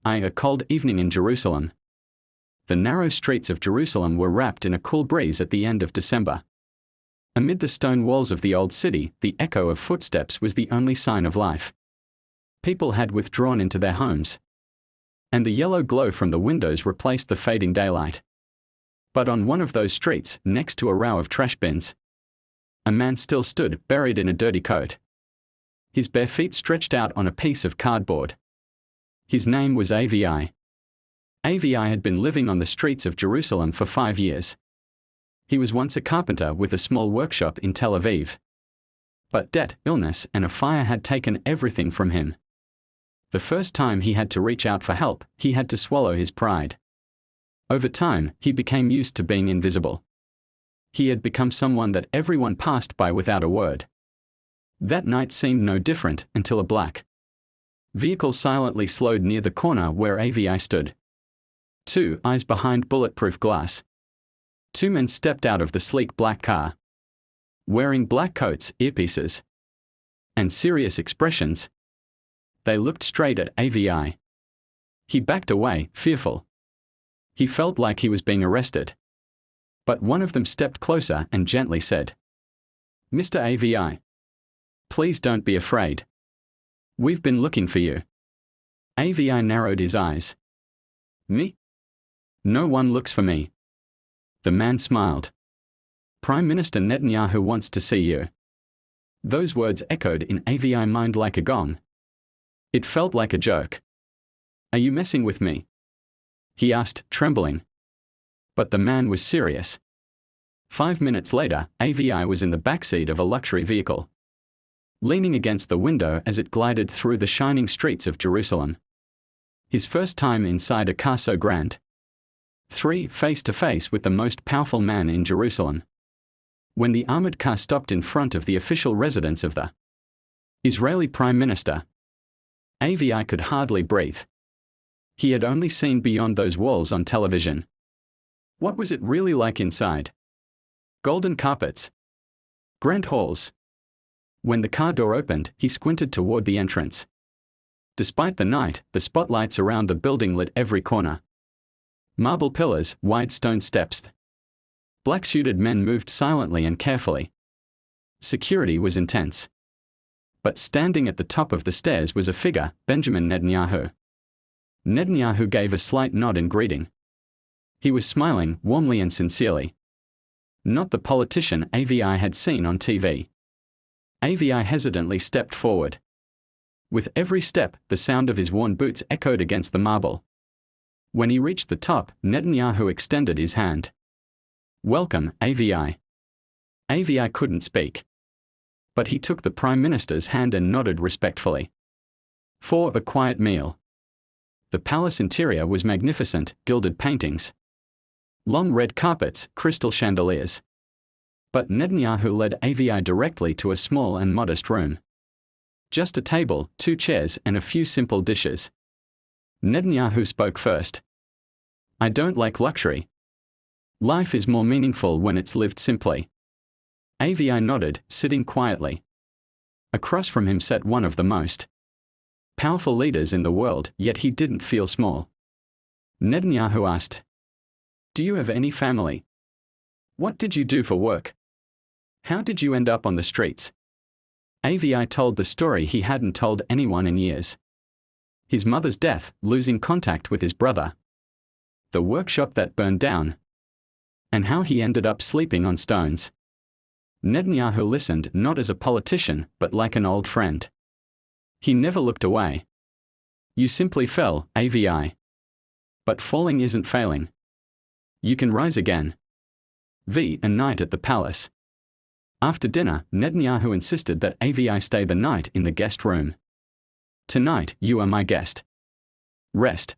A cold evening in Jerusalem. The narrow streets of Jerusalem were wrapped in a cool breeze at the end of December. Amid the stone walls of the old city, the echo of footsteps was the only sign of life. People had withdrawn into their homes, and the yellow glow from the windows replaced the fading daylight. But on one of those streets, next to a row of trash bins, a man still stood, buried in a dirty coat. His bare feet stretched out on a piece of cardboard. His name was Avi. Avi had been living on the streets of Jerusalem for 5 years. He was once a carpenter with a small workshop in Tel Aviv. But debt, illness, and a fire had taken everything from him. The first time he had to reach out for help, he had to swallow his pride. Over time, he became used to being invisible. He had become someone that everyone passed by without a word. That night seemed no different until a black vehicle silently slowed near the corner where Avi stood. 2 eyes behind bulletproof glass. 2 men stepped out of the sleek black car, wearing black coats, earpieces, and serious expressions. They looked straight at Avi. He backed away, fearful. He felt like he was being arrested. But one of them stepped closer and gently said, "Mr. Avi, please don't be afraid. We've been looking for you." Avi narrowed his eyes. "Me? No one looks for me." The man smiled. "Prime Minister Netanyahu wants to see you." Those words echoed in Avi's mind like a gong. It felt like a joke. "Are you messing with me?" he asked, trembling. But the man was serious. 5 minutes later, Avi was in the backseat of a luxury vehicle, leaning against the window as it glided through the shining streets of Jerusalem. His first time inside a car so grand. 3 face to face with the most powerful man in Jerusalem. When the armored car stopped in front of the official residence of the Israeli Prime Minister, Avi could hardly breathe. He had only seen beyond those walls on television. What was it really like inside? Golden carpets, grand halls. When the car door opened, he squinted toward the entrance. Despite the night, the spotlights around the building lit every corner. Marble pillars, wide stone steps. Black-suited men moved silently and carefully. Security was intense. But standing at the top of the stairs was a figure, Benjamin Netanyahu. Netanyahu gave a slight nod in greeting. He was smiling, warmly and sincerely. Not the politician Avi had seen on TV. Avi hesitantly stepped forward. With every step, the sound of his worn boots echoed against the marble. When he reached the top, Netanyahu extended his hand. "Welcome, Avi." Avi couldn't speak. But he took the Prime Minister's hand and nodded respectfully. For a quiet meal. The palace interior was magnificent, gilded paintings, long red carpets, crystal chandeliers. But Netanyahu led Avi directly to a small and modest room. Just a table, 2 chairs, and a few simple dishes. Netanyahu spoke first. "I don't like luxury. Life is more meaningful when it's lived simply." Avi nodded, sitting quietly. Across from him sat one of the most powerful leaders in the world, yet he didn't feel small. Netanyahu asked, "Do you have any family? What did you do for work? How did you end up on the streets?" Avi told the story he hadn't told anyone in years. His mother's death, losing contact with his brother, the workshop that burned down, and how he ended up sleeping on stones. Netanyahu listened not as a politician, but like an old friend. He never looked away. "You simply fell, Avi. But falling isn't failing. You can rise again." A night at the palace. After dinner, Netanyahu insisted that Avi stay the night in the guest room. "Tonight, you are my guest. Rest.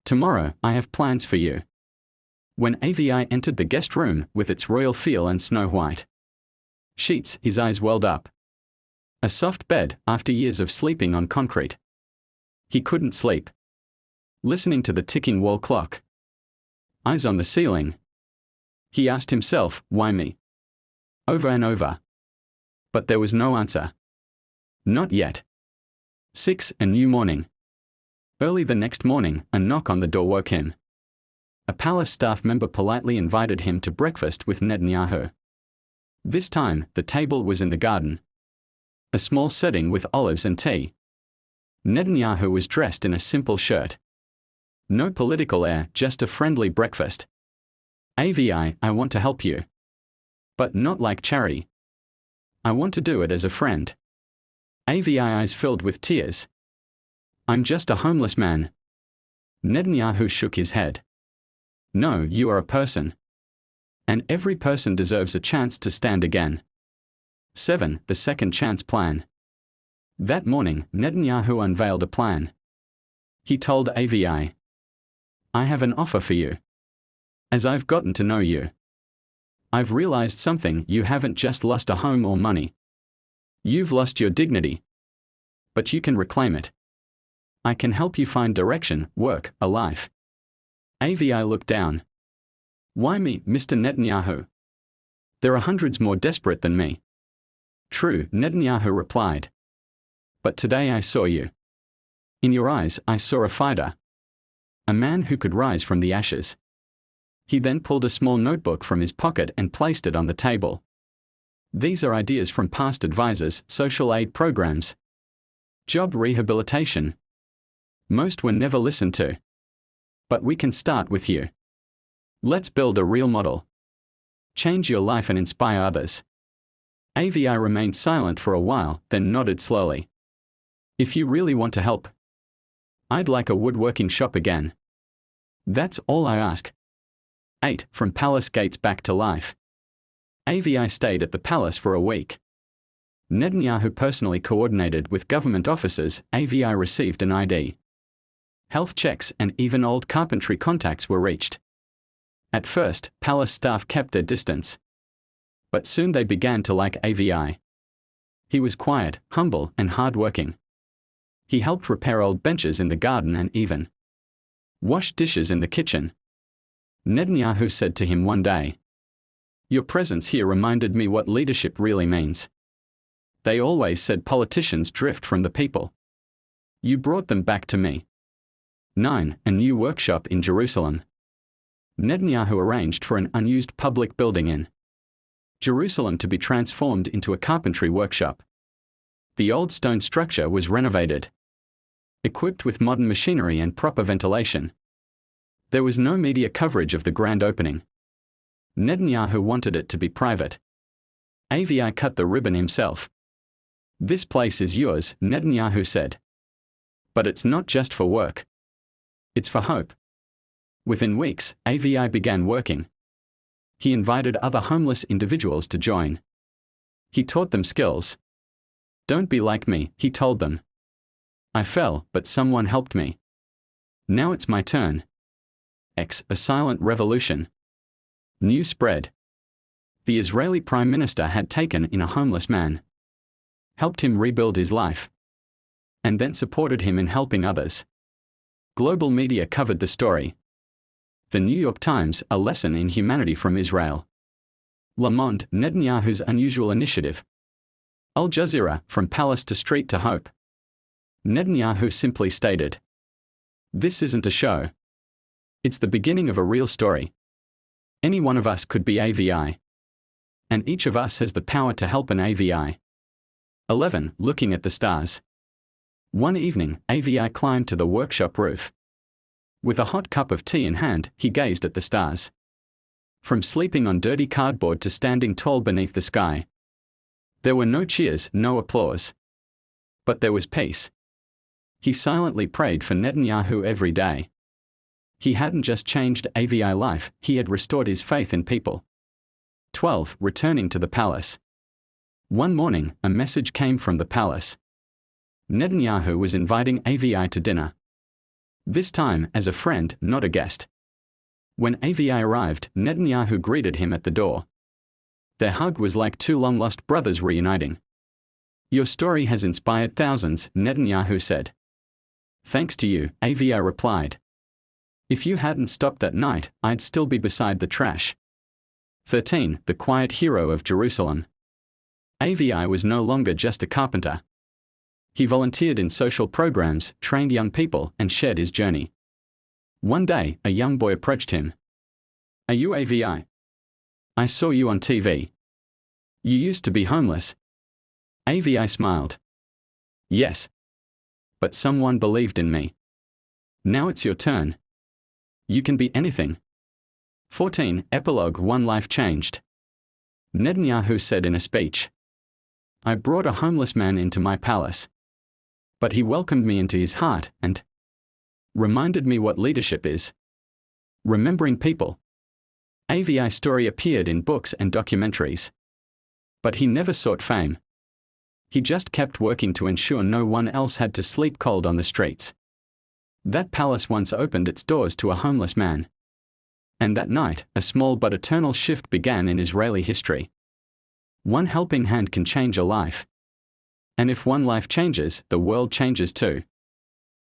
Tomorrow, I have plans for you." When Avi entered the guest room, with its royal feel and snow-white sheets, his eyes welled up. A soft bed, after years of sleeping on concrete. He couldn't sleep. Listening to the ticking wall clock. Eyes on the ceiling. He asked himself, "Why me?" Over and over. But there was no answer. Not yet. 6, a new morning. Early the next morning, a knock on the door woke him. A palace staff member politely invited him to breakfast with Netanyahu. This time, the table was in the garden. A small setting with olives and tea. Netanyahu was dressed in a simple shirt. No political air, just a friendly breakfast. "Avi, I want to help you. But not like charity. I want to do it as a friend." Avi's eyes filled with tears. "I'm just a homeless man." Netanyahu shook his head. "No, you are a person. And every person deserves a chance to stand again." 7. The Second Chance Plan. That morning, Netanyahu unveiled a plan. He told Avi, "I have an offer for you. As I've gotten to know you, I've realized something: you haven't just lost a home or money. You've lost your dignity. But you can reclaim it. I can help you find direction, work, a life." Avi looked down. "Why me, Mr. Netanyahu? There are hundreds more desperate than me." "True," Netanyahu replied. "But today I saw you. In your eyes I saw a fighter. A man who could rise from the ashes." He then pulled a small notebook from his pocket and placed it on the table. "These are ideas from past advisors, social aid programs, job rehabilitation. Most were never listened to. But we can start with you. Let's build a real model. Change your life and inspire others." Avi remained silent for a while, then nodded slowly. "If you really want to help, I'd like a woodworking shop again. That's all I ask." 8. From palace gates back to life. Avi stayed at the palace for a week. Netanyahu personally coordinated with government officers. Avi received an ID, health checks, and even old carpentry contacts were reached. At first, palace staff kept their distance. But soon they began to like Avi. He was quiet, humble, and hard-working. He helped repair old benches in the garden and even washed dishes in the kitchen. Netanyahu said to him one day, "Your presence here reminded me what leadership really means. They always said politicians drift from the people. You brought them back to me." 9. A new workshop in Jerusalem. Netanyahu arranged for an unused public building in Jerusalem to be transformed into a carpentry workshop. The old stone structure was renovated, equipped with modern machinery and proper ventilation. There was no media coverage of the grand opening. Netanyahu wanted it to be private. Avi cut the ribbon himself. "This place is yours," Netanyahu said. "But it's not just for work. It's for hope." Within weeks, Avi began working. He invited other homeless individuals to join. He taught them skills. "Don't be like me," he told them. "I fell, but someone helped me. Now it's my turn." A silent revolution. News spread. The Israeli Prime Minister had taken in a homeless man, helped him rebuild his life, and then supported him in helping others. Global media covered the story. The New York Times, a lesson in humanity from Israel. Le Monde, Netanyahu's unusual initiative. Al Jazeera, from palace to street to hope. Netanyahu simply stated, "This isn't a show. It's the beginning of a real story. Any one of us could be Avi. And each of us has the power to help an Avi." 11. Looking at the stars. One evening, Avi climbed to the workshop roof. With a hot cup of tea in hand, he gazed at the stars. From sleeping on dirty cardboard to standing tall beneath the sky. There were no cheers, no applause. But there was peace. He silently prayed for Netanyahu every day. He hadn't just changed Avi's life, he had restored his faith in people. 12. Returning to the palace. One morning, a message came from the palace. Netanyahu was inviting Avi to dinner. This time, as a friend, not a guest. When Avi arrived, Netanyahu greeted him at the door. Their hug was like two long-lost brothers reuniting. "Your story has inspired thousands," Netanyahu said. "Thanks to you," Avi replied. "If you hadn't stopped that night, I'd still be beside the trash." 13. The quiet hero of Jerusalem. Avi was no longer just a carpenter. He volunteered in social programs, trained young people, and shared his journey. One day, a young boy approached him. "Are you AVI? I saw you on TV. You used to be homeless." AVI smiled. "Yes. But someone believed in me. Now it's your turn. You can be anything." 14. Epilogue. One life changed. Netanyahu said in a speech, "I brought a homeless man into my palace. But he welcomed me into his heart and reminded me what leadership is. Remembering people." AVI's story appeared in books and documentaries. But he never sought fame. He just kept working to ensure no one else had to sleep cold on the streets. That palace once opened its doors to a homeless man. And that night, a small but eternal shift began in Israeli history. One helping hand can change a life. And if one life changes, the world changes too.